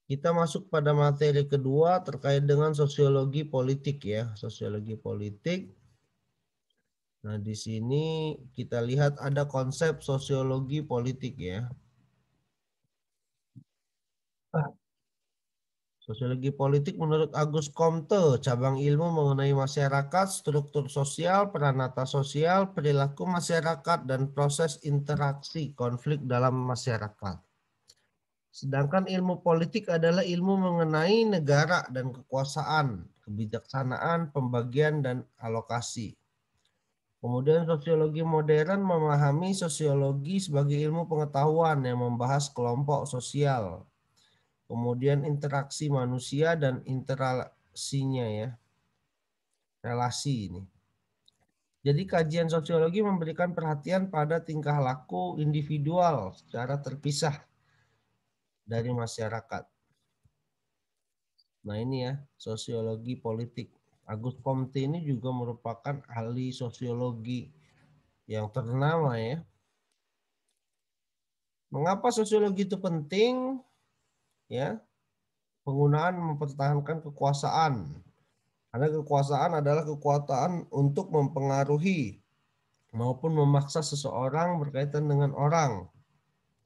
Kita masuk pada materi kedua terkait dengan sosiologi politik ya, sosiologi politik. Nah, di sini kita lihat ada konsep sosiologi politik ya. Sosiologi politik menurut Agus Comte, cabang ilmu mengenai masyarakat, struktur sosial, peranata sosial, perilaku masyarakat, dan proses interaksi konflik dalam masyarakat. Sedangkan ilmu politik adalah ilmu mengenai negara dan kekuasaan, kebijaksanaan, pembagian, dan alokasi. Kemudian sosiologi modern memahami sosiologi sebagai ilmu pengetahuan yang membahas kelompok sosial, kemudian interaksi manusia dan interaksinya ya, relasi ini. Jadi kajian sosiologi memberikan perhatian pada tingkah laku individual secara terpisah dari masyarakat. Nah ini ya, sosiologi politik. Agus Comte ini juga merupakan ahli sosiologi yang ternama ya. Mengapa sosiologi itu penting? Ya, penggunaan mempertahankan kekuasaan. Karena kekuasaan adalah kekuatan untuk mempengaruhi maupun memaksa seseorang berkaitan dengan orang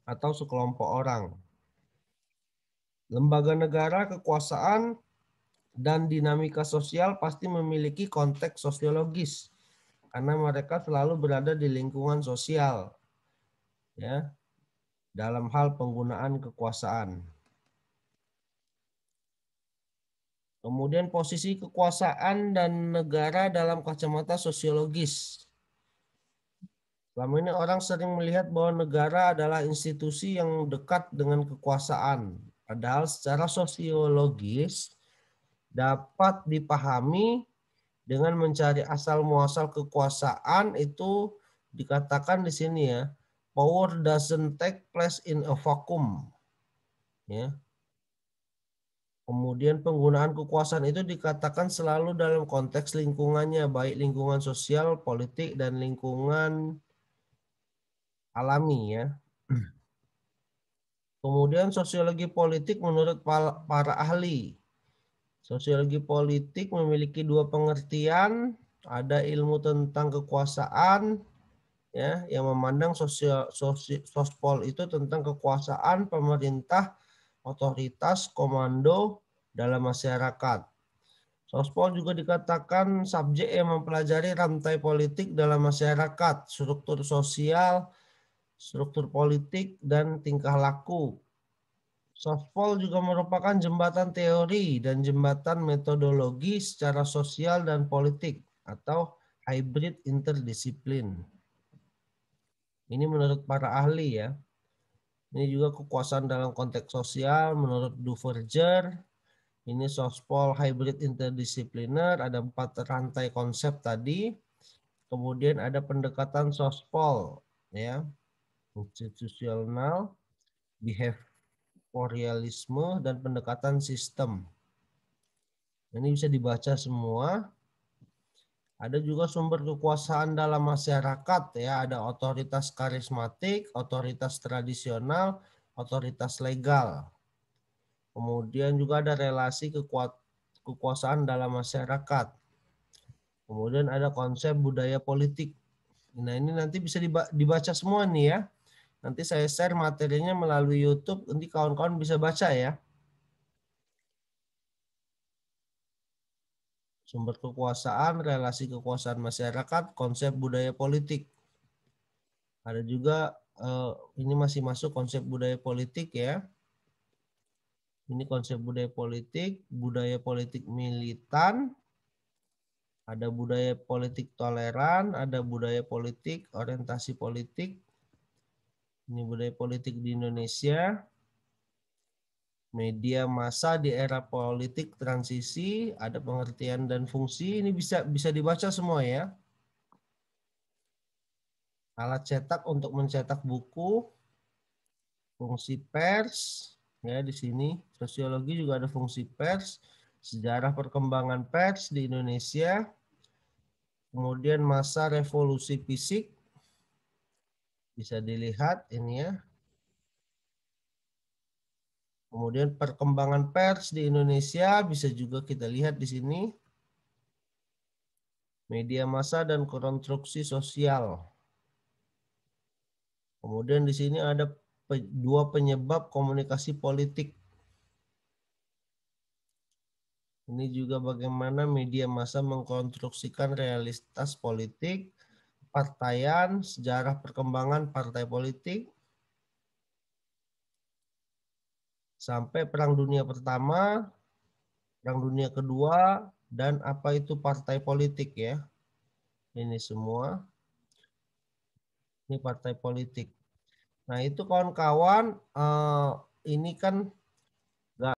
atau sekelompok orang. Lembaga negara, kekuasaan, dan dinamika sosial pasti memiliki konteks sosiologis karena mereka selalu berada di lingkungan sosial ya dalam hal penggunaan kekuasaan. Kemudian posisi kekuasaan dan negara dalam kacamata sosiologis. Selama ini orang sering melihat bahwa negara adalah institusi yang dekat dengan kekuasaan. Padahal secara sosiologis dapat dipahami dengan mencari asal muasal kekuasaan itu dikatakan di sini ya, power doesn't take place in a vacuum. Ya. Kemudian penggunaan kekuasaan itu dikatakan selalu dalam konteks lingkungannya, baik lingkungan sosial, politik, dan lingkungan alami ya. Kemudian sosiologi politik menurut para ahli. Sosiologi politik memiliki dua pengertian, ada ilmu tentang kekuasaan ya yang memandang sospol itu tentang kekuasaan pemerintah, otoritas, komando dalam masyarakat. Sospol juga dikatakan subjek yang mempelajari rantai politik dalam masyarakat, struktur sosial, struktur politik, dan tingkah laku. Sospol juga merupakan jembatan teori dan jembatan metodologi secara sosial dan politik atau hybrid interdisiplin. Ini menurut para ahli ya. Ini juga kekuasaan dalam konteks sosial menurut Duverger. Ini sospol hybrid interdisipliner, ada 4 rantai konsep tadi. Kemudian ada pendekatan sospol ya, institusional, behavioralisme, dan pendekatan sistem. Ini bisa dibaca semua. Ada juga sumber kekuasaan dalam masyarakat ya, ada otoritas karismatik, otoritas tradisional, otoritas legal. Kemudian juga ada relasi kekuasaan dalam masyarakat. Kemudian ada konsep budaya politik. Nah ini nanti bisa dibaca semua nih ya. Nanti saya share materinya melalui YouTube, nanti kawan-kawan bisa baca ya. Sumber kekuasaan, relasi kekuasaan masyarakat, konsep budaya politik. Ada juga ini masih masuk konsep budaya politik ya. Ini konsep budaya politik militan, ada budaya politik toleran, ada budaya politik, orientasi politik. Ini budaya politik di Indonesia. Media massa di era politik transisi, ada pengertian dan fungsi. Ini bisa dibaca semua ya. Alat cetak untuk mencetak buku, fungsi pers, ya di sini sosiologi juga ada fungsi pers, sejarah perkembangan pers di Indonesia, kemudian masa revolusi fisik, bisa dilihat ini ya. Kemudian perkembangan pers di Indonesia bisa juga kita lihat di sini. Media massa dan konstruksi sosial. Kemudian di sini ada dua penyebab komunikasi politik. Ini juga bagaimana media massa mengkonstruksikan realitas politik, partaian, sejarah perkembangan partai politik, sampai Perang Dunia Pertama, Perang Dunia Kedua, dan apa itu partai politik ya. Ini semua, ini partai politik. Nah itu kawan-kawan, ini kan